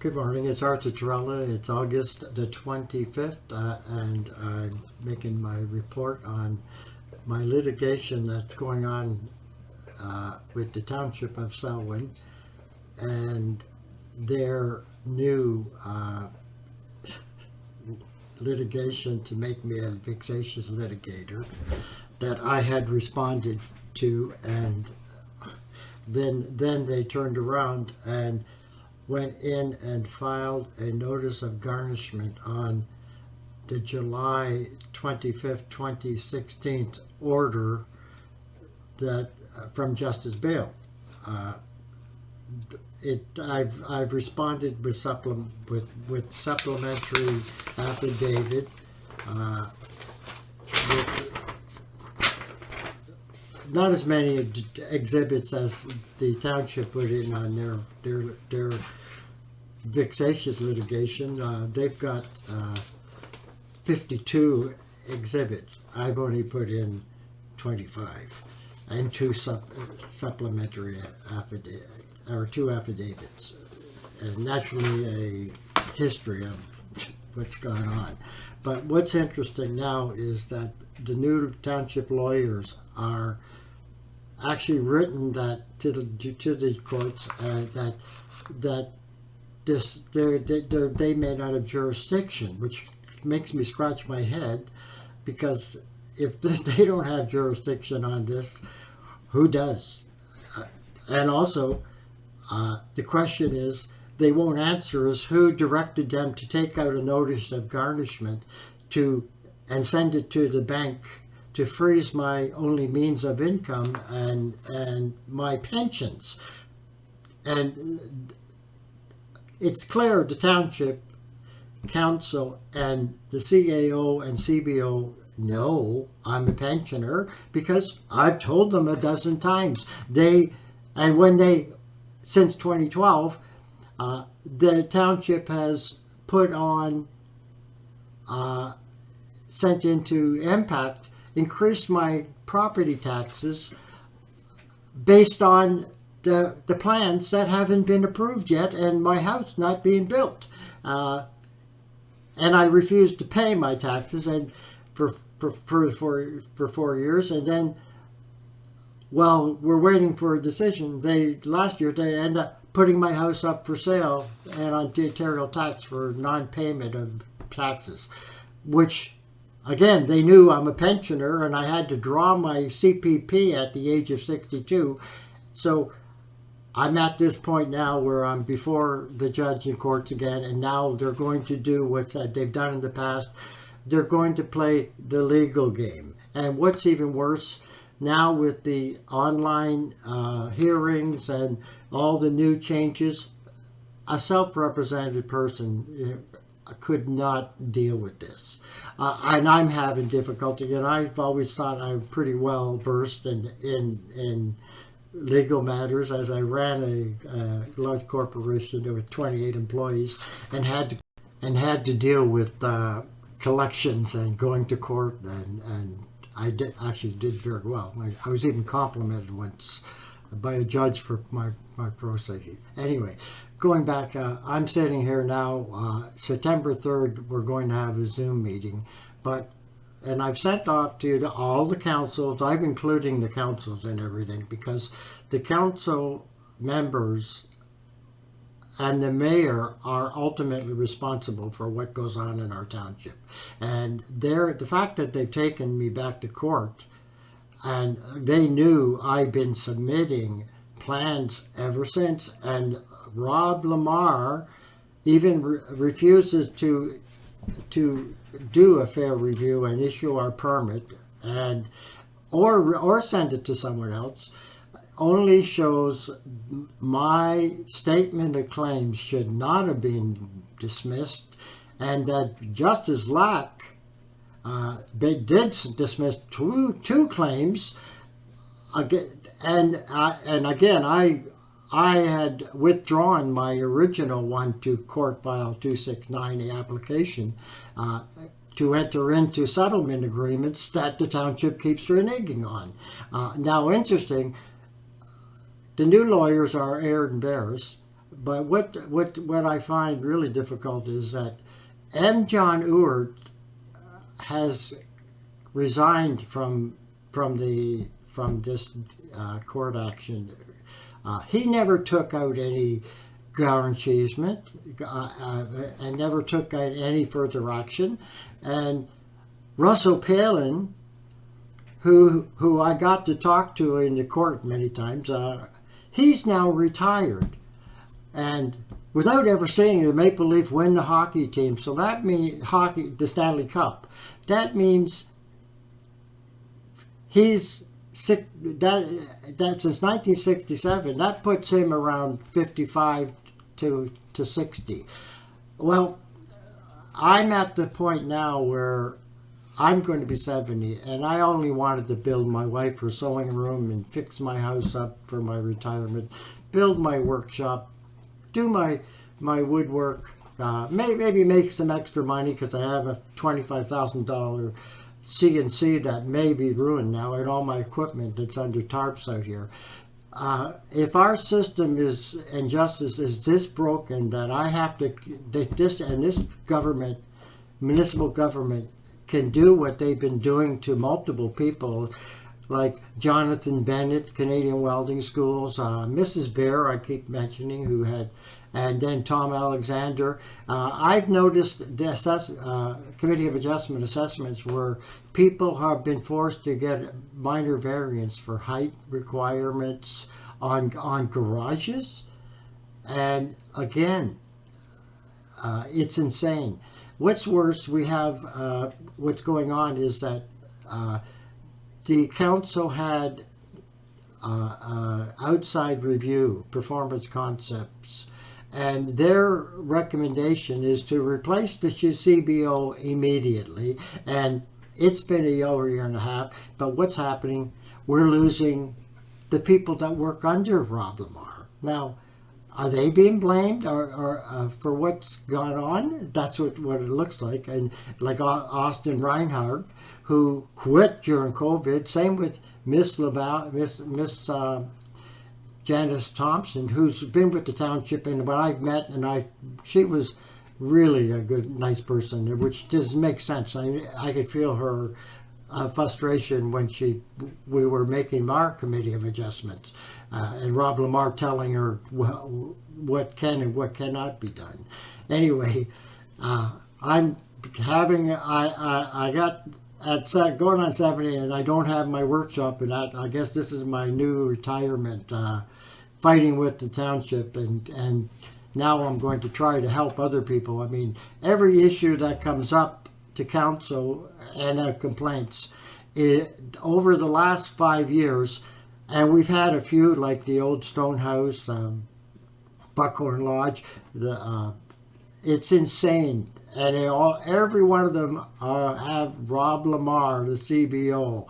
Good morning, it's Arthur Torella. It's August the 25th, and I'm making my report on my litigation that's going on with the Township of Selwyn and their new litigation to make me a vexatious litigator that I had responded to, and then they turned around and went in and filed a notice of garnishment on the July 25th, 2016 order that from Justice Bale. I've responded with supplementary affidavit with not as many exhibits as the township put in on their vexatious litigation. They've got 52 exhibits. I've only put in 25 and two supplementary affidavits, or two affidavits, and naturally a history of what's gone on. But what's interesting now is that the new township lawyers are actually written that to the courts that they may not have jurisdiction, which makes me scratch my head, because if they don't have jurisdiction on this, who does? And also, the question is, they won't answer us who directed them to take out a notice of garnishment and send it to the bank to freeze my only means of income and my pensions. And it's clear the Township Council and the CAO and CBO know I'm a pensioner, because I've told them a dozen times. Since 2012, the Township has put on, sent into impact, increased my property taxes based on the plans that haven't been approved yet, and my house not being built. And I refused to pay my taxes and for 4 years, and then, well, we're waiting for a decision. Last year they ended up putting my house up for sale and on territorial tax for non-payment of taxes, which, again, they knew I'm a pensioner and I had to draw my CPP at the age of 62. So I'm at this point now where I'm before the judge in courts again, and now they're going to do what they've done in the past. They're going to play the legal game. And what's even worse, now with the online hearings and all the new changes, a self-represented person could not deal with this. And I'm having difficulty, and I've always thought I'm pretty well versed in legal matters, as I ran a large corporation with 28 employees and had to deal with collections and going to court, and I actually did very well. I was even complimented once by a judge for my pro se. Anyway, going back, I'm sitting here now, September 3rd, we're going to have a Zoom meeting, and I've sent off to all the councils, I'm including the councils and everything, because the council members and the mayor are ultimately responsible for what goes on in our township. And the fact that they've taken me back to court, and they knew I've been submitting plans ever since, and Rob Lamar even refuses to do a fair review and issue our permit, or send it to someone else, only shows my statement of claims should not have been dismissed, and that Justice Lack did dismiss two claims, and again I had withdrawn my original one to court file 269, the application, to enter into settlement agreements that the township keeps reneging on. Now, interesting, the new lawyers are Aaron Barris, but what I find really difficult is that M. John Ewart has resigned from this court action. He never took out any garnishment and never took out any further action. And Russell Palin, who I got to talk to in the court many times, he's now retired. And without ever seeing the Maple Leaf win the hockey team, so that means the Stanley Cup. That means he's since 1967. That puts him around 55 to 60. Well, I'm at the point now where I'm going to be 70, and I only wanted to build my wife her sewing room and fix my house up for my retirement, build my workshop, do my woodwork, maybe make some extra money because I have a $25,000 CNC that may be ruined now, and all my equipment that's under tarps out here. If our system and justice is this broken that I have to, this government, municipal government, can do what they've been doing to multiple people, like Jonathan Bennett, Canadian Welding Schools, Mrs. Bear, I keep mentioning, who had, and then Tom Alexander. I've noticed the Committee of Adjustment assessments where people have been forced to get minor variance for height requirements on garages. And again, it's insane. What's worse, we have, what's going on is that the council had outside review, Performance Concepts, and their recommendation is to replace the CBO immediately. And it's been a year and a half, but what's happening? We're losing the people that work under Rob Lamar. Now, are they being blamed or for what's gone on? That's what it looks like. And like Austin Reinhardt, who quit during COVID. Same with Miss Janice Thompson, who's been with the township, and when I met, she was really a nice person, which doesn't make sense. I could feel her frustration when we were making our committee of adjustments, and Rob Lamar telling her what can and what cannot be done. Anyway, I'm having I got going on 70, and I don't have my workshop, and I guess this is my new retirement, fighting with the township, and now I'm going to try to help other people. I mean, every issue that comes up to council and complaints over the last 5 years, and we've had a few like the old Stone House, Buckhorn Lodge. It's insane. And every one of them have Rob Lamar, the CBO,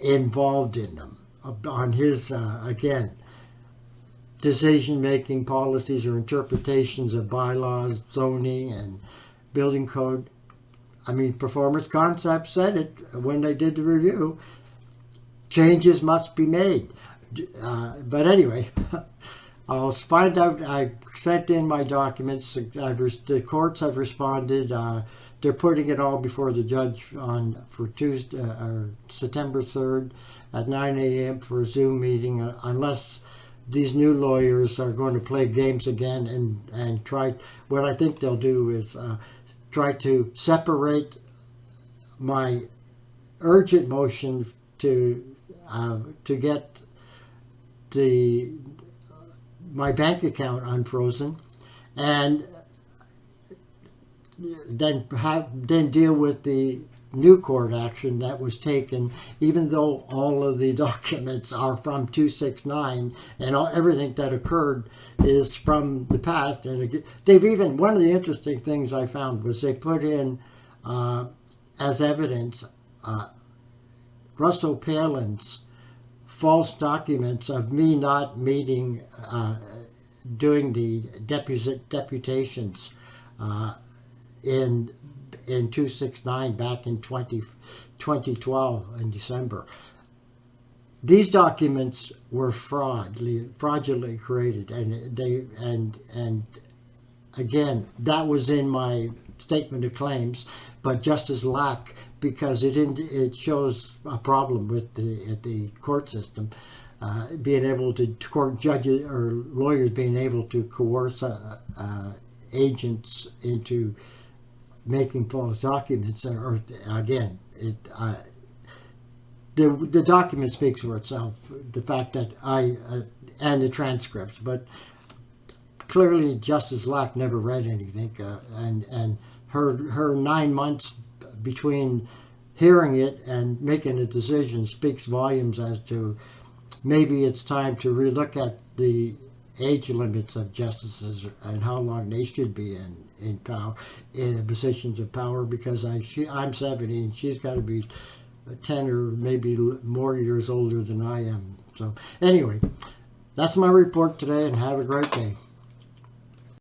involved in them on his, again, decision-making policies or interpretations of bylaws, zoning, and building code. I mean, Performance Concepts said it when they did the review. Changes must be made. But anyway, I'll find out. I sent in my documents. The courts have responded. They're putting it all before the judge for Tuesday or September 3rd at 9 a.m. for a Zoom meeting, unless these new lawyers are going to play games again and try. What I think they'll do is try to separate my urgent motion to get my bank account unfrozen, and then deal with the new court action that was taken, even though all of the documents are from 269 and everything that occurred is from the past. And they've even, one of the interesting things I found was they put in as evidence Russell Palin's false documents of me not meeting, doing the deputations in 269 back in 2012 in December. these documents were fraudulently created, and again, that was in my statement of claims, but Justice Lack, because it shows a problem with the court system, being able to court judges or lawyers being able to coerce agents into making false documents, or again, the document speaks for itself. The fact that and the transcripts, but clearly Justice Lack never read anything, and her 9 months between hearing it and making a decision speaks volumes as to maybe it's time to relook at the age limits of justices and how long they should be in power, in positions of power, because I'm 70 and she's got to be 10 or maybe more years older than I am. So anyway, that's my report today, and have a great day.